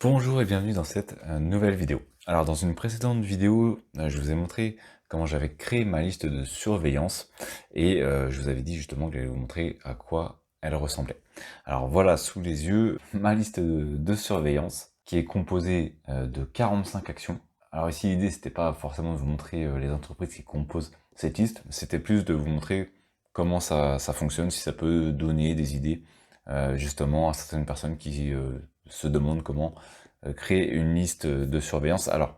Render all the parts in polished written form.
Bonjour et bienvenue dans cette nouvelle vidéo. Alors dans une précédente vidéo, je vous ai montré comment j'avais créé ma liste de surveillance et je vous avais dit justement que j'allais vous montrer à quoi elle ressemblait. Alors voilà sous les yeux ma liste de surveillance qui est composée de 45 actions. Alors ici l'idée c'était pas forcément de vous montrer les entreprises qui composent cette liste, c'était plus de vous montrer comment ça fonctionne, si ça peut donner des idées justement à certaines personnes qui se demandent comment créer une liste de surveillance. Alors,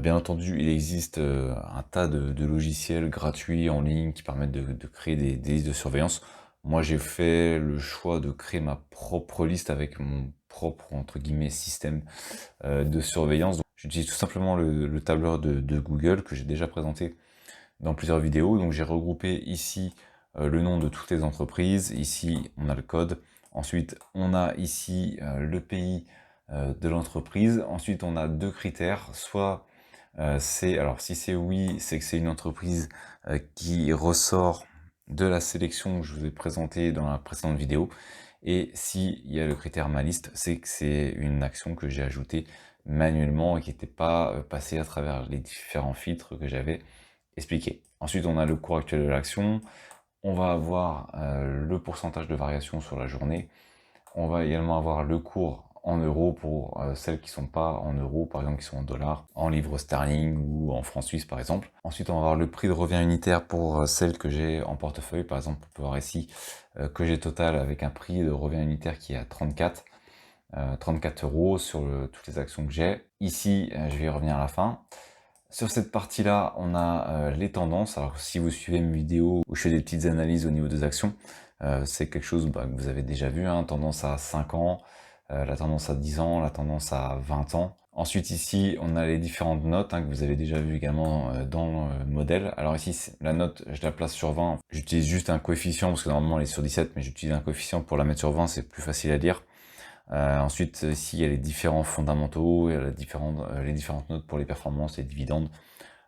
bien entendu, il existe un tas de logiciels gratuits en ligne qui permettent de créer des listes de surveillance. Moi, j'ai fait le choix de créer ma propre liste avec mon propre, entre guillemets, système de surveillance. Donc, j'utilise tout simplement le tableur de Google que j'ai déjà présenté dans plusieurs vidéos. Donc, j'ai regroupé ici le nom de toutes les entreprises. Ici, on a le code. Ensuite, on a ici le pays de l'entreprise. Ensuite, on a deux critères. Soit alors si c'est oui, c'est que c'est une entreprise qui ressort de la sélection que je vous ai présentée dans la précédente vidéo. Et s'il y a le critère ma liste, c'est que c'est une action que j'ai ajoutée manuellement et qui n'était pas passée à travers les différents filtres que j'avais expliqués. Ensuite, on a le cours actuel de l'action. On va avoir le pourcentage de variation sur la journée. On va également avoir le cours en euros pour celles qui sont pas en euros, par exemple qui sont en dollars, en livres sterling ou en francs suisses par exemple. Ensuite on va avoir le prix de revient unitaire pour celles que j'ai en portefeuille, par exemple on peut voir ici que j'ai Total avec un prix de revient unitaire qui est à 34 euros sur toutes les actions que j'ai. Ici je vais y revenir à la fin. Sur cette partie-là, on a les tendances. Alors si vous suivez mes vidéos où je fais des petites analyses au niveau des actions, c'est quelque chose que vous avez déjà vu, hein, tendance à 5 ans, la tendance à 10 ans, la tendance à 20 ans. Ensuite ici, on a les différentes notes que vous avez déjà vu également dans le modèle. Alors ici, la note, je la place sur 20. J'utilise juste un coefficient, parce que normalement elle est sur 17, mais j'utilise un coefficient pour la mettre sur 20, c'est plus facile à lire. Ensuite, ici, il y a les différents fondamentaux, il y a les différentes notes pour les performances, les dividendes.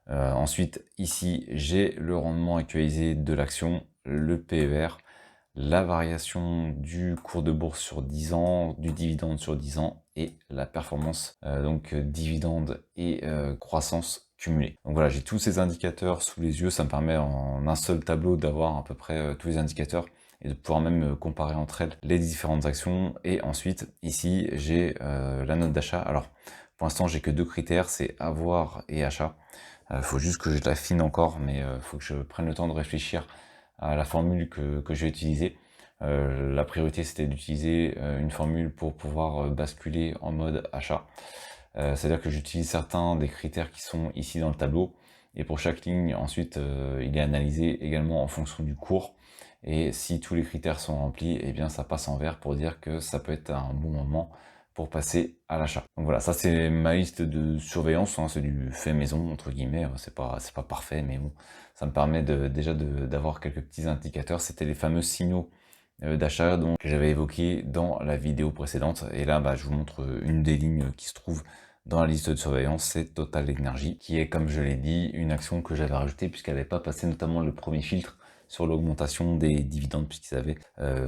Ensuite, ici, j'ai le rendement actualisé de l'action, le PER, la variation du cours de bourse sur 10 ans, du dividende sur 10 ans, et la performance, donc dividende et croissance cumulée. Donc voilà, j'ai tous ces indicateurs sous les yeux, ça me permet en un seul tableau d'avoir à peu près tous les indicateurs et de pouvoir même comparer entre elles les différentes actions. Et ensuite, ici, j'ai la note d'achat. Alors, pour l'instant, j'ai que deux critères, c'est avoir et achat. Faut juste que je l'affine encore, mais faut que je prenne le temps de réfléchir à la formule que je vais utiliser. La priorité, c'était d'utiliser une formule pour pouvoir basculer en mode achat. C'est-à-dire que j'utilise certains des critères qui sont ici dans le tableau, et pour chaque ligne, ensuite, il est analysé également en fonction du cours. Et si tous les critères sont remplis, eh bien ça passe en vert pour dire que ça peut être un bon moment pour passer à l'achat. Donc voilà, ça c'est ma liste de surveillance, c'est du fait maison entre guillemets, c'est pas parfait, mais bon, ça me permet déjà d'avoir quelques petits indicateurs. C'était les fameux signaux d'achat que j'avais évoqué dans la vidéo précédente. Et là, je vous montre une des lignes qui se trouve dans la liste de surveillance, c'est Total Energy, qui est, comme je l'ai dit, une action que j'avais rajoutée puisqu'elle n'avait pas passé notamment le premier filtre sur l'augmentation des dividendes, puisqu'ils avaient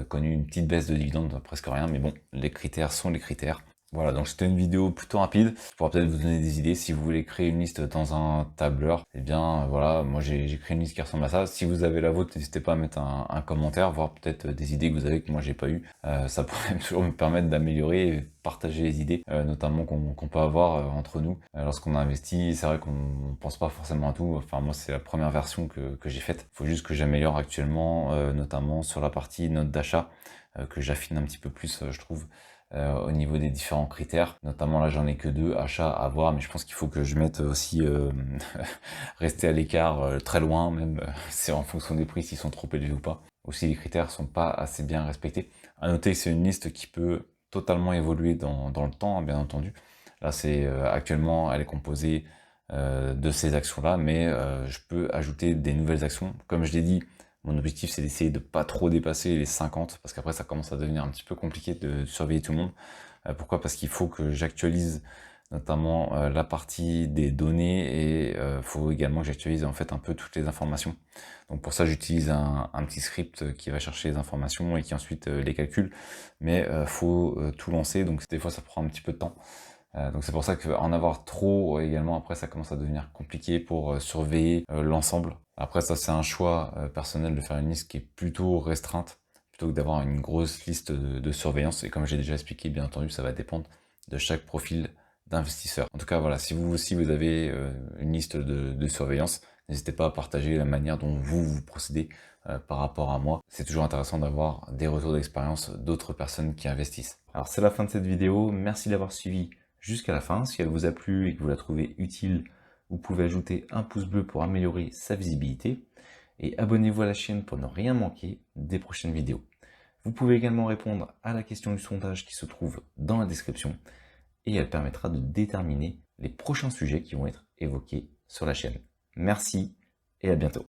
connu une petite baisse de dividendes, presque rien, mais bon, les critères sont les critères. Voilà, donc c'était une vidéo plutôt rapide, pour peut-être vous donner des idées. Si vous voulez créer une liste dans un tableur, eh bien voilà, moi j'ai créé une liste qui ressemble à ça. Si vous avez la vôtre, n'hésitez pas à mettre un commentaire, voir peut-être des idées que vous avez que moi j'ai pas eu. Ça pourrait toujours me permettre d'améliorer et partager les idées, notamment qu'on peut avoir entre nous. Lorsqu'on a investi, c'est vrai qu'on pense pas forcément à tout. Enfin moi c'est la première version que j'ai faite. Il faut juste que j'améliore actuellement, notamment sur la partie note d'achat, que j'affine un petit peu plus, je trouve. Au niveau des différents critères, notamment là j'en ai que deux, achats à voir, mais je pense qu'il faut que je mette aussi rester à l'écart, très loin même, c'est en fonction des prix s'ils sont trop élevés ou pas. Aussi les critères sont pas assez bien respectés. À noter que c'est une liste qui peut totalement évoluer dans le temps, bien entendu. Là c'est actuellement elle est composée de ces actions-là, mais je peux ajouter des nouvelles actions. Comme je l'ai dit, mon objectif c'est d'essayer de pas trop dépasser les 50, parce qu'après ça commence à devenir un petit peu compliqué de surveiller tout le monde. Pourquoi? Parce qu'il faut que j'actualise notamment la partie des données, et faut également que j'actualise en fait un peu toutes les informations. Donc pour ça j'utilise un petit script qui va chercher les informations et qui ensuite les calcule, mais faut tout lancer, donc des fois ça prend un petit peu de temps. Donc c'est pour ça qu'en avoir trop également, après ça commence à devenir compliqué pour surveiller l'ensemble. Après ça c'est un choix personnel de faire une liste qui est plutôt restreinte, plutôt que d'avoir une grosse liste de surveillance. Et comme j'ai déjà expliqué, bien entendu, ça va dépendre de chaque profil d'investisseur. En tout cas, voilà, si vous aussi vous avez une liste de surveillance, n'hésitez pas à partager la manière dont vous procédez par rapport à moi. C'est toujours intéressant d'avoir des retours d'expérience d'autres personnes qui investissent. Alors c'est la fin de cette vidéo, merci d'avoir suivi jusqu'à la fin. Si elle vous a plu et que vous la trouvez utile, vous pouvez ajouter un pouce bleu pour améliorer sa visibilité. Et abonnez-vous à la chaîne pour ne rien manquer des prochaines vidéos. Vous pouvez également répondre à la question du sondage qui se trouve dans la description, et elle permettra de déterminer les prochains sujets qui vont être évoqués sur la chaîne. Merci et à bientôt.